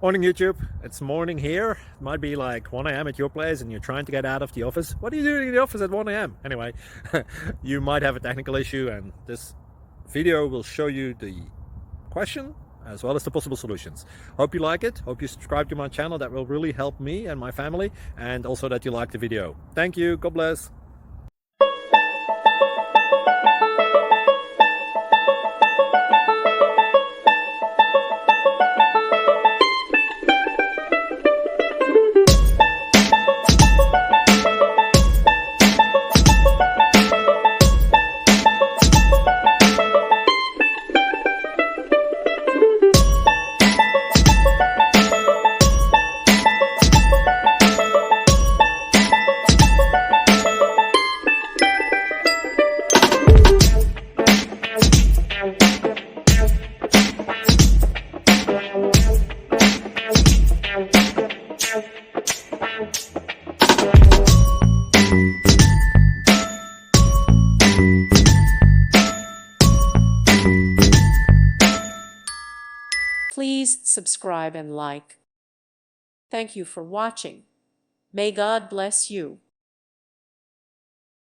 Morning YouTube, it's morning here. It might be like 1 a.m. at your place and you're trying to get out of the office. What are you doing in the office at 1 a.m.? Anyway, you might have a technical issue and this video will show you the question as well as the possible solutions. Hope you like it, hope you subscribe to my channel. That will really help me and my family, and also that you like the video. Thank you, God bless. Please subscribe and like. Thank you for watching. May God bless you.